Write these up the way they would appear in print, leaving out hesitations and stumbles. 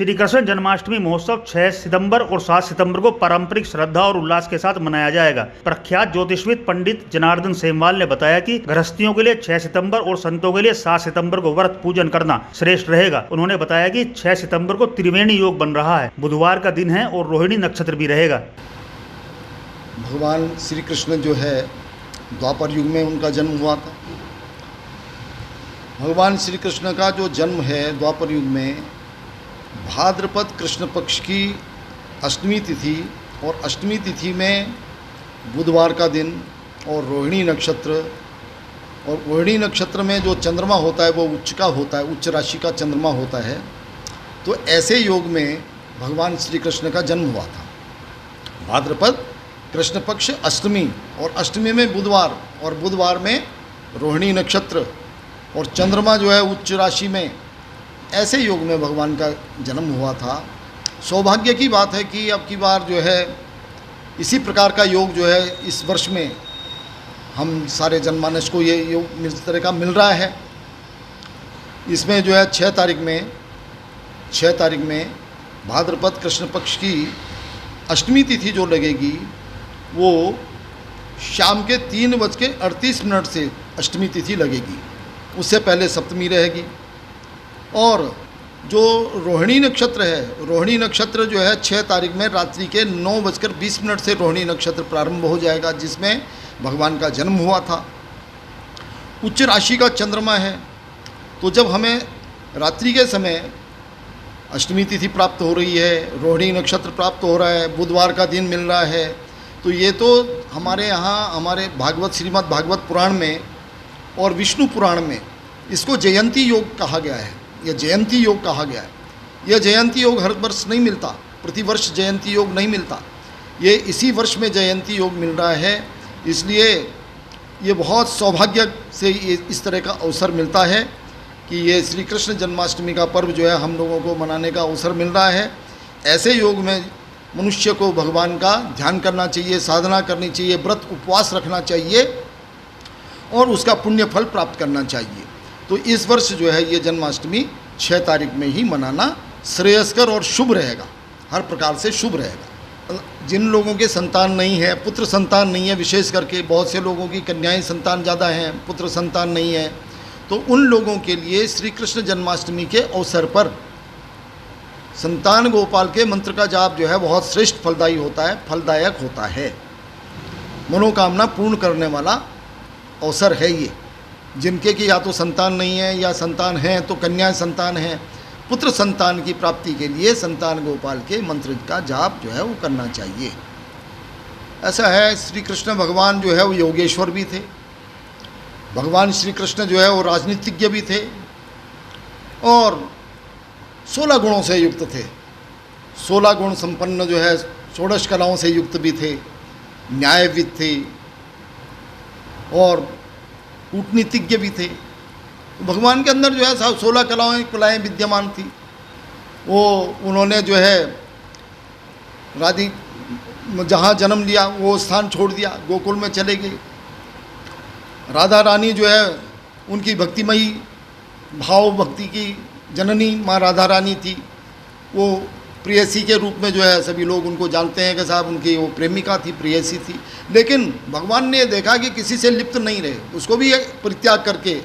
श्री कृष्ण जन्माष्टमी महोत्सव 6 सितंबर और 7 सितंबर को पारंपरिक श्रद्धा और उल्लास के साथ मनाया जाएगा। प्रख्यात ज्योतिषविद पंडित जनार्दन सेमवाल ने बताया कि गृहस्थियों के लिए 6 सितंबर और संतों के लिए 7 सितंबर को व्रत पूजन करना श्रेष्ठ रहेगा। उन्होंने बताया कि 6 सितंबर को त्रिवेणी योग बन रहा है, बुधवार का दिन है और रोहिणी नक्षत्र भी रहेगा। भगवान श्री कृष्ण जो है द्वापर युग में उनका जन्म हुआ था। भगवान श्री कृष्ण का जो जन्म है द्वापर युग में भाद्रपद कृष्ण पक्ष की अष्टमी तिथि और अष्टमी तिथि में बुधवार का दिन और रोहिणी नक्षत्र, और रोहिणी नक्षत्र में जो चंद्रमा होता है वो उच्च का होता है, उच्च राशि का चंद्रमा होता है। तो ऐसे योग में भगवान श्री कृष्ण का जन्म हुआ था। भाद्रपद कृष्ण पक्ष अष्टमी और अष्टमी में बुधवार और बुधवार में रोहिणी नक्षत्र और चंद्रमा जो है उच्च राशि में, ऐसे योग में भगवान का जन्म हुआ था। सौभाग्य की बात है कि अब की बार जो है इसी प्रकार का योग जो है इस वर्ष में हम सारे जनमानस को ये योग इस तरह का मिल रहा है। इसमें जो है 6 तारीख में भाद्रपद कृष्ण पक्ष की अष्टमी तिथि जो लगेगी वो शाम के 3:38 से अष्टमी तिथि लगेगी। उससे पहले सप्तमी रहेगी। और जो रोहिणी नक्षत्र है, रोहिणी नक्षत्र जो है 6 तारीख में रात्रि के 9:20 से रोहिणी नक्षत्र प्रारंभ हो जाएगा, जिसमें भगवान का जन्म हुआ था। उच्च राशि का चंद्रमा है, तो जब हमें रात्रि के समय अष्टमी तिथि प्राप्त हो रही है, रोहिणी नक्षत्र प्राप्त हो रहा है, बुधवार का दिन मिल रहा है, तो ये तो हमारे यहाँ हमारे भागवत श्रीमद् भागवत पुराण में और विष्णु पुराण में इसको जयंती योग कहा गया है। यह जयंती योग कहा गया है। यह जयंती योग हर वर्ष नहीं मिलता, प्रतिवर्ष जयंती योग नहीं मिलता। ये इसी वर्ष में जयंती योग मिल रहा है, इसलिए ये बहुत सौभाग्य से ये इस तरह का अवसर मिलता है कि ये श्री कृष्ण जन्माष्टमी का पर्व जो है हम लोगों को मनाने का अवसर मिल रहा है। ऐसे योग में मनुष्य को भगवान का ध्यान करना चाहिए, साधना करनी चाहिए, व्रत उपवास रखना चाहिए और उसका पुण्य फल प्राप्त करना चाहिए। तो इस वर्ष जो है ये जन्माष्टमी 6 तारीख में ही मनाना श्रेयस्कर और शुभ रहेगा, हर प्रकार से शुभ रहेगा। जिन लोगों के संतान नहीं है, पुत्र संतान नहीं है, विशेष करके बहुत से लोगों की कन्याएं संतान ज़्यादा हैं, पुत्र संतान नहीं है, तो उन लोगों के लिए श्री कृष्ण जन्माष्टमी के अवसर पर संतान गोपाल के मंत्र का जाप जो है बहुत श्रेष्ठ फलदायी होता है, फलदायक होता है, मनोकामना पूर्ण करने वाला अवसर है ये। जिनके कि या तो संतान नहीं है या संतान है तो कन्या संतान है, पुत्र संतान की प्राप्ति के लिए संतान गोपाल के मंत्र का जाप जो है वो करना चाहिए। ऐसा है, श्री कृष्ण भगवान जो है वो योगेश्वर भी थे। भगवान श्री कृष्ण जो है वो राजनीतिज्ञ भी थे और 16 गुणों से युक्त थे। 16 गुण संपन्न जो है 16 कलाओं से युक्त भी थे, न्यायविद थे और कूटनीतिज्ञ भी थे। भगवान के अंदर जो है 16 कलाएँ विद्यमान थी। वो उन्होंने जो है राधि जहाँ जन्म लिया वो स्थान छोड़ दिया, गोकुल में चले गए। राधा रानी जो है उनकी भक्तिमयी भाव भक्ति की जननी माँ राधा रानी थी। वो प्रेयसी के रूप में जो है सभी लोग उनको जानते हैं कि साहब उनकी वो प्रेमिका थी, प्रेयसी थी। लेकिन भगवान ने देखा कि किसी से लिप्त नहीं रहे, उसको भी परित्याग करके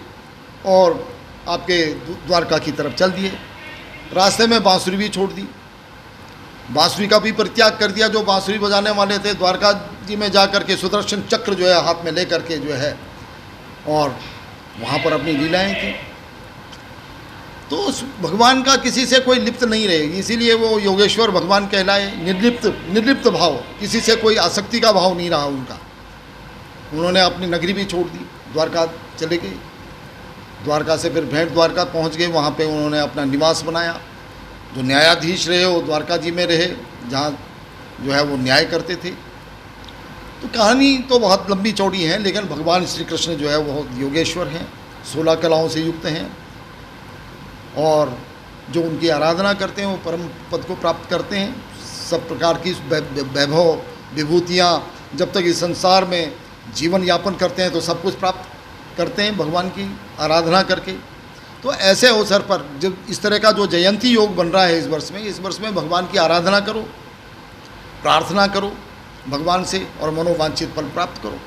और आपके द्वारका की तरफ चल दिए। रास्ते में बांसुरी भी छोड़ दी, बांसुरी का भी परित्याग कर दिया। जो बांसुरी बजाने वाले थे द्वारका जी में जा कर के सुदर्शन चक्र जो है हाथ में ले करके जो है और वहाँ पर अपनी लीलाएँ की। तो उस भगवान का किसी से कोई लिप्त नहीं रहेगी, इसीलिए वो योगेश्वर भगवान कहलाए। निर्लिप्त भाव, किसी से कोई आसक्ति का भाव नहीं रहा उनका। उन्होंने अपनी नगरी भी छोड़ दी, द्वारका चले गए। द्वारका से फिर भेंट द्वारका पहुंच गए, वहाँ पे उन्होंने अपना निवास बनाया। जो न्यायाधीश रहे वो द्वारका जी में रहे, जहाँ जो है वो न्याय करते थे। तो कहानी तो बहुत लंबी चौड़ी है, लेकिन भगवान श्री कृष्ण जो है वो योगेश्वर हैं, 16 कलाओं से युक्त हैं और जो उनकी आराधना करते हैं वो परम पद को प्राप्त करते हैं। सब प्रकार की वैभव विभूतियाँ जब तक इस संसार में जीवन यापन करते हैं तो सब कुछ प्राप्त करते हैं भगवान की आराधना करके। तो ऐसे अवसर पर जब इस तरह का जो जयंती योग बन रहा है इस वर्ष में भगवान की आराधना करो, प्रार्थना करो भगवान से और मनोवांछित फल प्राप्त करो।